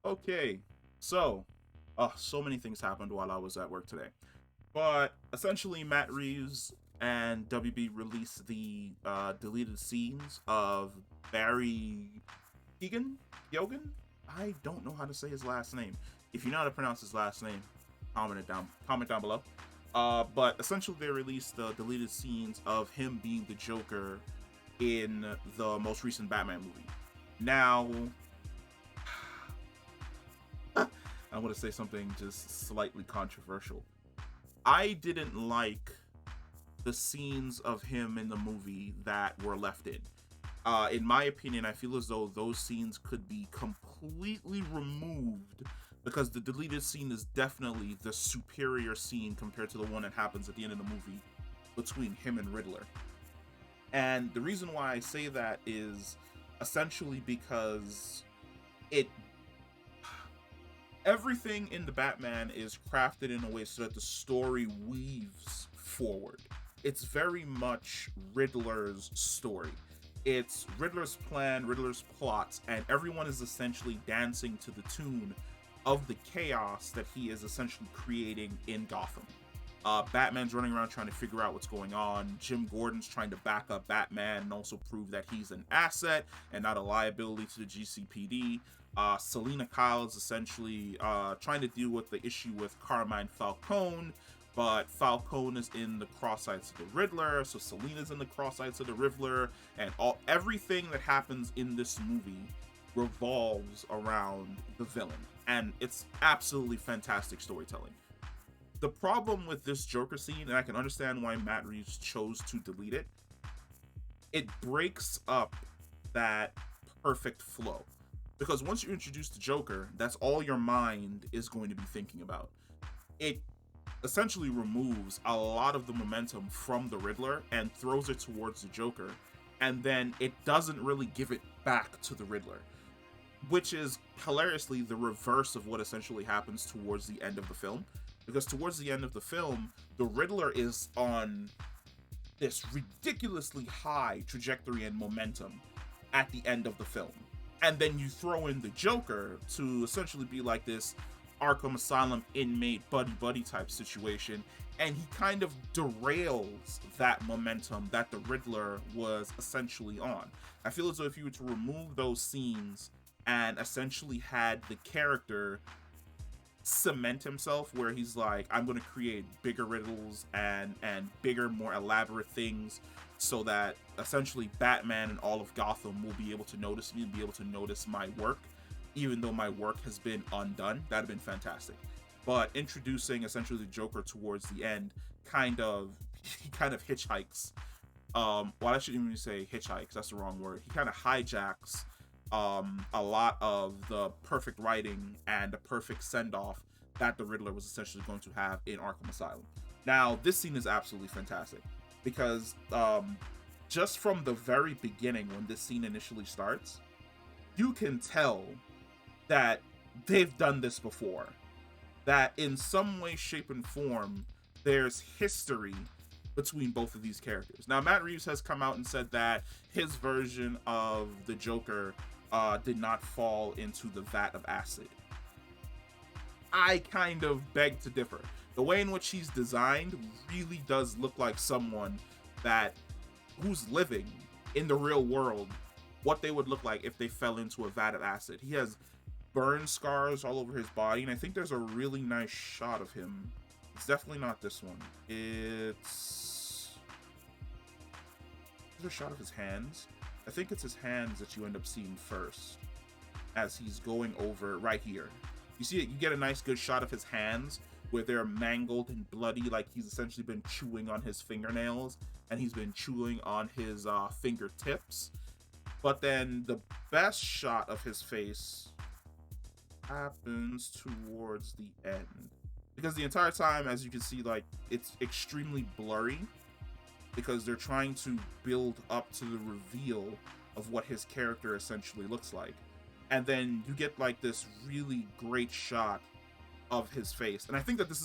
Okay, so, so many things happened while I was at work today. But essentially, Matt Reeves and WB released the deleted scenes of Barry Keegan? Yogan? I don't know how to say his last name. If you know how to pronounce his last name, comment down below. But essentially, they released the deleted scenes of him being the Joker in the most recent Batman movie. Now, I want to say something just slightly controversial. I didn't like the scenes of him in the movie that were left in. In my opinion, I feel as though those scenes could be completely removed because the deleted scene is definitely the superior scene compared to the one that happens at the end of the movie between him and Riddler. And the reason why I say that is essentially because it everything in the Batman is crafted in a way so that the story weaves forward. It's very much Riddler's story. It's Riddler's plan, Riddler's plots, and everyone is essentially dancing to the tune of the chaos that he is essentially creating in Gotham. Batman's running around trying to figure out what's going on. Jim Gordon's trying to back up Batman and also prove that he's an asset and not a liability to the GCPD. Selena Kyle is essentially trying to deal with the issue with Carmine Falcone, but Falcone is in the cross sights of the Riddler, so Selena's in the cross sights of the Riddler, and everything that happens in this movie revolves around the villain, and it's absolutely fantastic storytelling. The problem with this Joker scene, and I can understand why Matt Reeves chose to delete it, it breaks up that perfect flow. Because once you introduce the Joker, that's all your mind is going to be thinking about. It essentially removes a lot of the momentum from the Riddler and throws it towards the Joker, and then it doesn't really give it back to the Riddler, which is hilariously the reverse of what essentially happens towards the end of the film. Because towards the end of the film, the Riddler is on this ridiculously high trajectory and momentum at the end of the film. And then you throw in the Joker to essentially be like this Arkham Asylum inmate buddy type situation, and he kind of derails that momentum that the Riddler was essentially on. I feel as though if you were to remove those scenes and essentially had the character cement himself where he's like, I'm going to create bigger riddles and bigger, more elaborate things so that essentially Batman and all of Gotham will be able to notice me and be able to notice my work, even though my work has been undone. That'd have been fantastic. But introducing essentially the Joker towards the end he kind of hitchhikes. Well, I shouldn't even say hitchhikes, that's the wrong word. He kind of hijacks a lot of the perfect writing and the perfect send-off that the Riddler was essentially going to have in Arkham Asylum. Now, this scene is absolutely fantastic because just from the very beginning, when this scene initially starts, you can tell that they've done this before. That in some way, shape, and form, there's history between both of these characters. Now, Matt Reeves has come out and said that his version of the Joker did not fall into the vat of acid. I kind of beg to differ. The way in which he's designed really does look like someone who's living in the real world, what they would look like if they fell into a vat of acid. He has burn scars all over his body, and I think there's a really nice shot of him. It's definitely not this one. There's a shot of his hands. I think it's his hands that you end up seeing first as he's going over right here. You see it, you get a nice good shot of his hands where they're mangled and bloody, like he's essentially been chewing on his fingernails and he's been chewing on his fingertips. But then the best shot of his face happens towards the end. Because the entire time, as you can see, like, it's extremely blurry because they're trying to build up to the reveal of what his character essentially looks like. And then you get like this really great shot of his face. And I think that this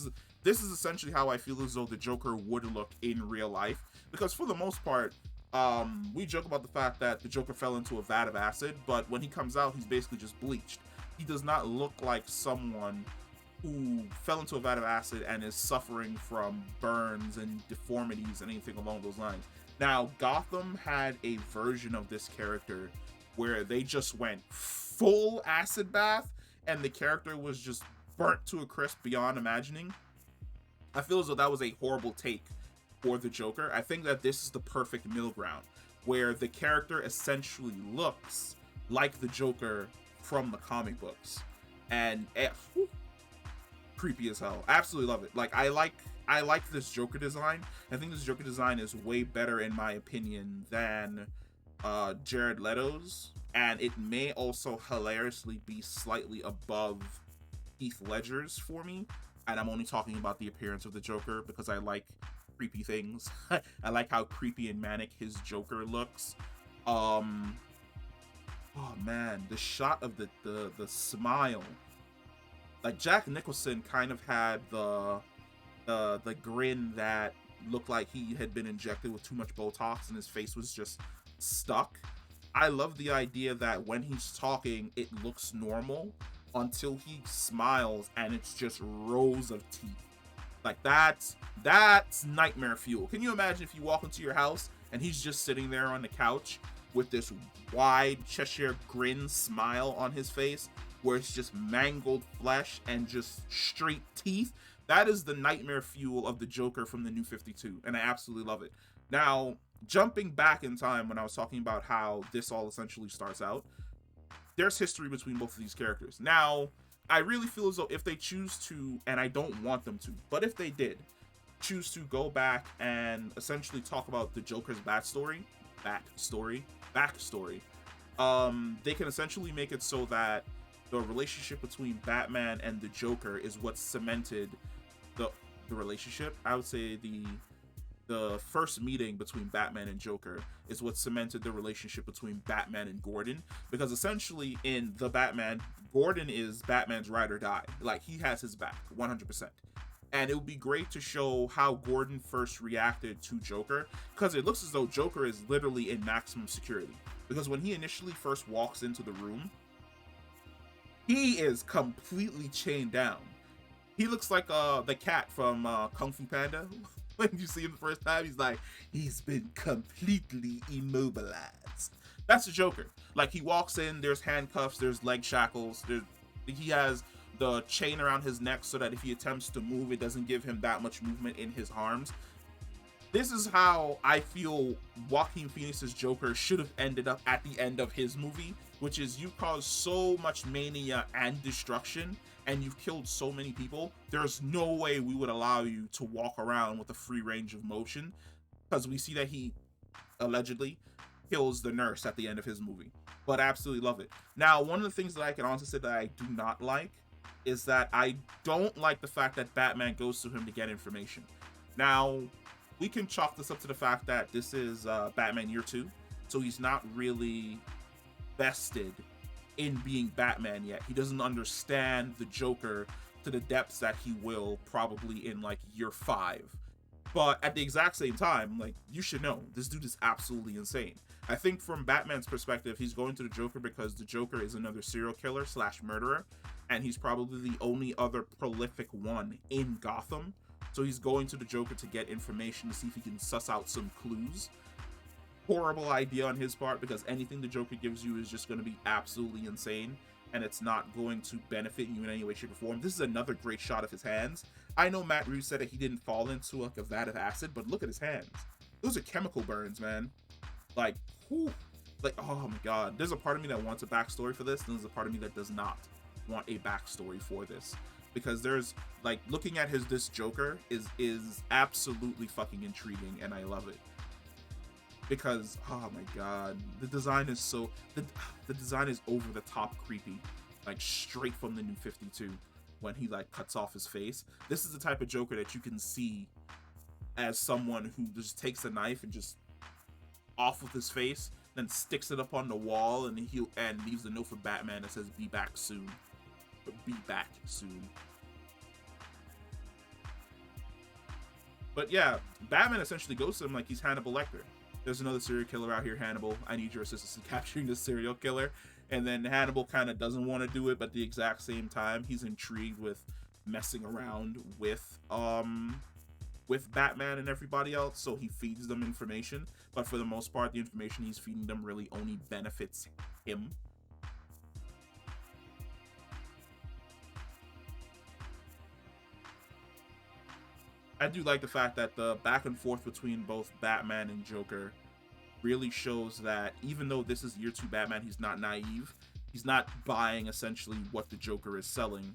is essentially how I feel as though the Joker would look in real life. Because for the most part, we joke about the fact that the Joker fell into a vat of acid, but when he comes out, he's basically just bleached. he does not look like someone who fell into a vat of acid and is suffering from burns and deformities and anything along those lines. Now, Gotham had a version of this character where they just went full acid bath and the character was just burnt to a crisp beyond imagining. I feel as though that was a horrible take for the Joker. I think that this is the perfect middle ground where the character essentially looks like the Joker from the comic books. And creepy as hell. I absolutely love it. Like I like this Joker design. I think this Joker design is way better in my opinion than Jared Leto's, and it may also hilariously be slightly above Heath Ledger's for me. And I'm only talking about the appearance of the Joker because I like creepy things. I like how creepy and manic his Joker looks. Oh man, the shot of the smile. Like Jack Nicholson kind of had the grin that looked like he had been injected with too much Botox and his face was just stuck. I love the idea that when he's talking, it looks normal until he smiles and it's just rows of teeth. Like that's nightmare fuel. Can you imagine if you walk into your house and he's just sitting there on the couch with this wide Cheshire grin smile on his face where it's just mangled flesh and just straight teeth? That is the nightmare fuel of the Joker from the New 52, and I absolutely love it. Now, jumping back in time when I was talking about how this all essentially starts out, there's history between both of these characters. Now, I really feel as though if they choose to, and I don't want them to, but if they did choose to go back and essentially talk about the Joker's backstory, they can essentially make it so that the relationship between Batman and the Joker is what cemented the relationship. I would say the first meeting between Batman and Joker is what cemented the relationship between Batman and Gordon, because essentially in the Batman, Gordon is Batman's ride or die. Like, he has his back 100%. And it would be great to show how Gordon first reacted to Joker, because it looks as though Joker is literally in maximum security. Because when he initially first walks into the room, he is completely chained down. He looks like the cat from Kung Fu Panda. When you see him the first time, he's like, he's been completely immobilized. That's the Joker. Like, he walks in, there's handcuffs, there's leg shackles, he has the chain around his neck so that if he attempts to move, it doesn't give him that much movement in his arms. This is how I feel Joaquin Phoenix's Joker should have ended up at the end of his movie, which is you caused so much mania and destruction and you've killed so many people, there's no way we would allow you to walk around with a free range of motion, because we see that he allegedly kills the nurse at the end of his movie. But I absolutely love it. Now, one of the things that I can honestly say that I do not like is that I don't like the fact that Batman goes to him to get information. Now, we can chalk this up to the fact that this is Batman Year 2, so he's not really vested in being Batman yet. He doesn't understand the Joker to the depths that he will probably in like Year 5. But at the exact same time, like, you should know, this dude is absolutely insane. I think from Batman's perspective, he's going to the Joker because the Joker is another serial killer / murderer, and he's probably the only other prolific one in Gotham. So he's going to the Joker to get information to see if he can suss out some clues. Horrible idea on his part, because anything the Joker gives you is just going to be absolutely insane, and it's not going to benefit you in any way, shape, or form. This is another great shot of his hands. I know Matt Reeves said that he didn't fall into like a vat of acid, but look at his hands. Those are chemical burns, man. Like, whew. Like, oh my god. There's a part of me that wants a backstory for this, and there's a part of me that does not want a backstory for this. Because there's, like, looking at this Joker is absolutely fucking intriguing, and I love it. Because, oh my god, the design is so, the design is over the top creepy, like straight from the New 52 when he like cuts off his face. This is the type of Joker that you can see as someone who just takes a knife and just off with his face, then sticks it up on the wall and leaves a note for Batman that says "Be back soon." Be back soon. But yeah, Batman essentially goes to him like he's Hannibal Lecter. There's another serial killer out here, Hannibal. I need your assistance in capturing this serial killer. And then Hannibal kind of doesn't want to do it, but at the exact same time, he's intrigued with messing around with Batman and everybody else, so he feeds them information. But for the most part, the information he's feeding them really only benefits him. I do like the fact that the back and forth between both Batman and Joker really shows that even though this is year 2 Batman, he's not naive. He's not buying essentially what the Joker is selling,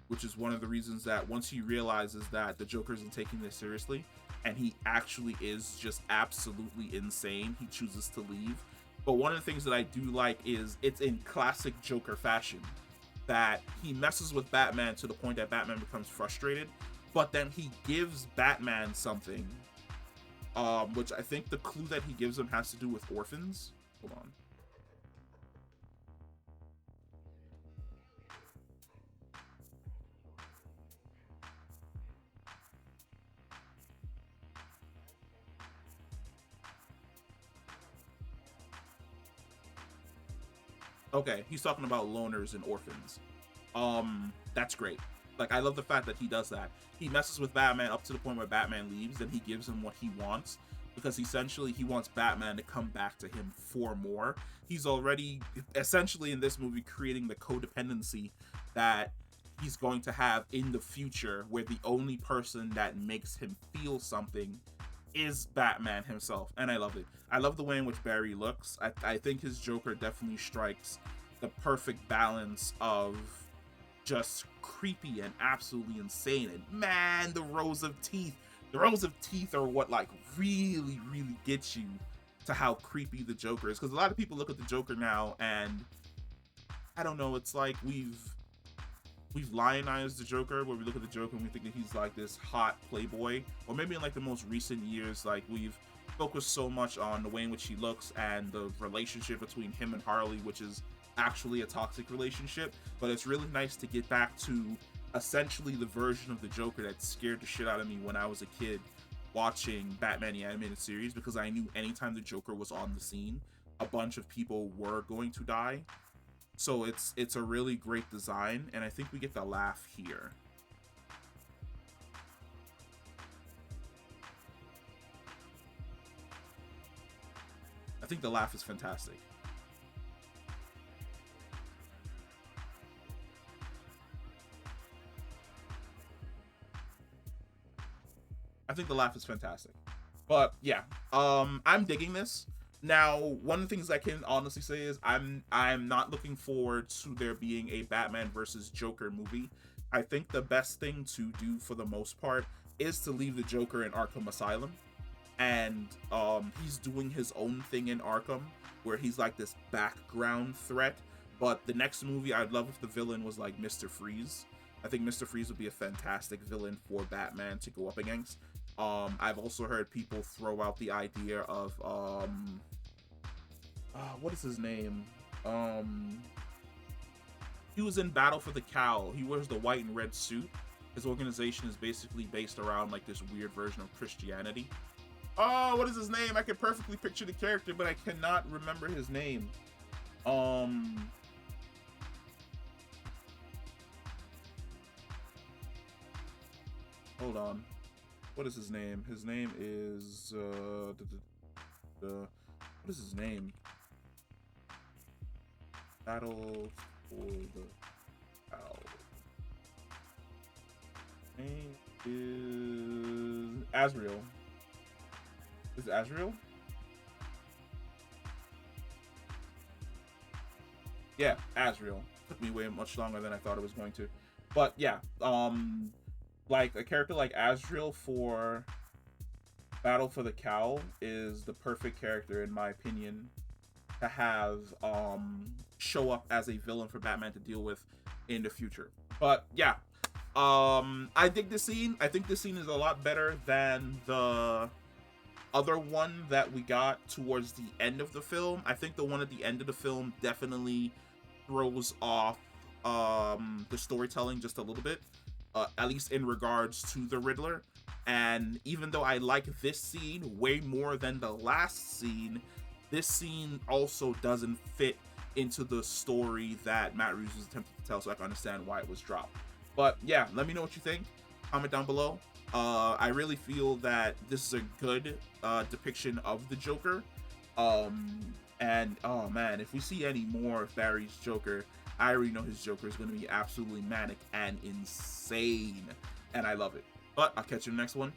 which is one of the reasons that once he realizes that the Joker isn't taking this seriously and he actually is just absolutely insane, he chooses to leave. But one of the things that I do like is it's in classic Joker fashion that he messes with Batman to the point that Batman becomes frustrated, but then he gives Batman something, which I think the clue that he gives him has to do with orphans. Hold on. Okay, he's talking about loners and orphans. That's great. Like, I love the fact that he does that. He messes with Batman up to the point where Batman leaves, then he gives him what he wants, because essentially he wants Batman to come back to him for more. He's already, essentially in this movie, creating the codependency that he's going to have in the future, where the only person that makes him feel something is Batman himself. And I love it. I love the way in which Barry looks. I think his Joker definitely strikes the perfect balance of just creepy and absolutely insane. And man, the rows of teeth are what like really gets you to how creepy the Joker is. Because a lot of people look at the Joker now and I don't know, it's like we've lionized the Joker, where we look at the Joker and we think that he's like this hot playboy. Or maybe in like the most recent years, like we've focused so much on the way in which he looks and the relationship between him and Harley, which is actually a toxic relationship. But it's really nice to get back to essentially the version of the Joker that scared the shit out of me when I was a kid watching Batman the Animated Series, because I knew anytime the Joker was on the scene, a bunch of people were going to die. So it's a really great design, and I think we get the laugh here. I think the laugh is fantastic. I think the laugh is fantastic. But yeah, I'm digging this. Now, one of the things I can honestly say is I'm not looking forward to there being a Batman versus Joker movie. I think the best thing to do for the most part is to leave the Joker in Arkham Asylum, and he's doing his own thing in Arkham, where he's like this background threat. But the next movie, I'd love if the villain was like Mr. Freeze. I think Mr. Freeze would be a fantastic villain for Batman to go up against. I've also heard people throw out the idea of what is his name? He was in Battle for the Cowl. He wears the white and red suit. His organization is basically based around like this weird version of Christianity. Oh, what is his name? I can perfectly picture the character, but I cannot remember his name. Hold on. What is his name? His name is what is his name? Battle for the Cowl. Name is Azrael. Is it Azrael? Yeah, Azrael. Took me way much longer than I thought it was going to. But yeah, like a character like Azrael for Battle for the Cowl is the perfect character, in my opinion, to have show up as a villain for Batman to deal with in the future. But yeah, I dig this scene. I think this scene is a lot better than the other one that we got towards the end of the film. I think the one at the end of the film definitely throws off the storytelling just a little bit, at least in regards to the Riddler. And even though I like this scene way more than the last scene, this scene also doesn't fit into the story that Matt Reeves was attempting to tell, so I can understand why it was dropped. But yeah, let me know what you think. Comment down below. I really feel that this is a good depiction of the Joker. And oh man, if we see any more of Barry's Joker, I already know his Joker is going to be absolutely manic and insane, and I love it. But I'll catch you in the next one.